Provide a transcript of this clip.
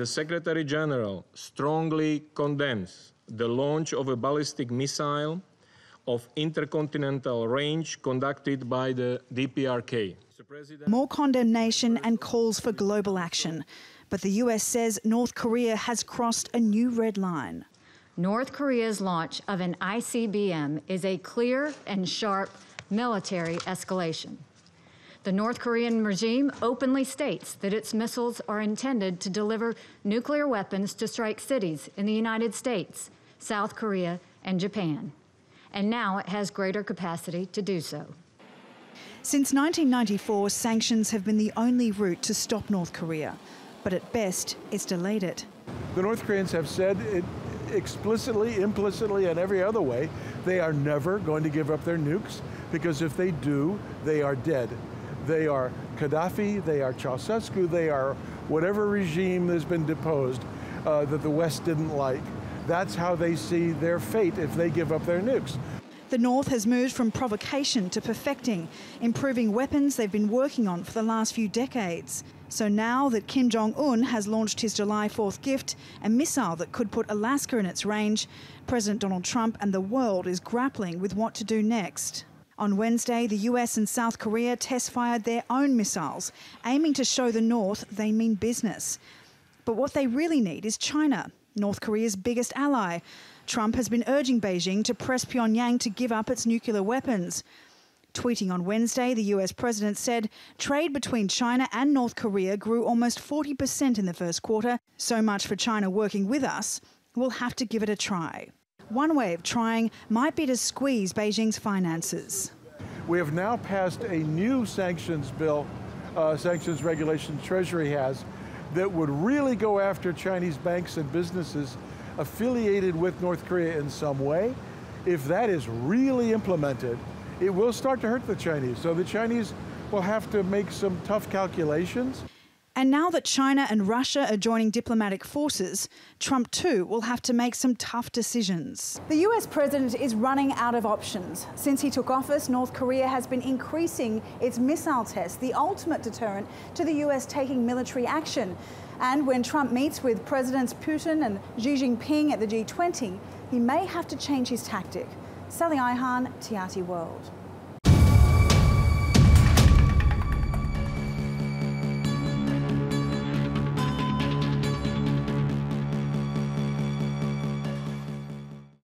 The Secretary General strongly condemns the launch of a ballistic missile of intercontinental range conducted by the DPRK. More condemnation and calls for global action. But the US says North Korea has crossed a new red line. North Korea's launch of an ICBM is a clear and sharp military escalation. The North Korean regime openly states that its missiles are intended to deliver nuclear weapons to strike cities in the United States, South Korea, and Japan. And now it has greater capacity to do so. Since 1994, sanctions have been the only route to stop North Korea. But at best, it's delayed it. The North Koreans have said it explicitly, implicitly, and every other way, they are never going to give up their nukes, because if they do, they are dead. They are Gaddafi, they are Ceausescu, they are whatever regime has been deposed that the West didn't like. That's how they see their fate if they give up their nukes. The North has moved from provocation to perfecting, improving weapons they've been working on for the last few decades. So now that Kim Jong-un has launched his July 4th gift, a missile that could put Alaska in its range, President Donald Trump and the world is grappling with what to do next. On Wednesday, the US and South Korea test-fired their own missiles, aiming to show the North they mean business. But what they really need is China, North Korea's biggest ally. Trump has been urging Beijing to press Pyongyang to give up its nuclear weapons. Tweeting on Wednesday, the US president said trade between China and North Korea grew almost 40% in the first quarter. So much for China working with us. We'll have to give it a try. One way of trying might be to squeeze Beijing's finances. We have now passed a new sanctions bill, sanctions regulation Treasury has, that would really go after Chinese banks and businesses affiliated with North Korea in some way. If that is really implemented, it will start to hurt the Chinese. So the Chinese will have to make some tough calculations. And now that China and Russia are joining diplomatic forces, Trump too will have to make some tough decisions. The US president is running out of options. Since he took office, North Korea has been increasing its missile tests, the ultimate deterrent to the US taking military action. And when Trump meets with Presidents Putin and Xi Jinping at the G20, he may have to change his tactic. Sally Ayhan, TRT World.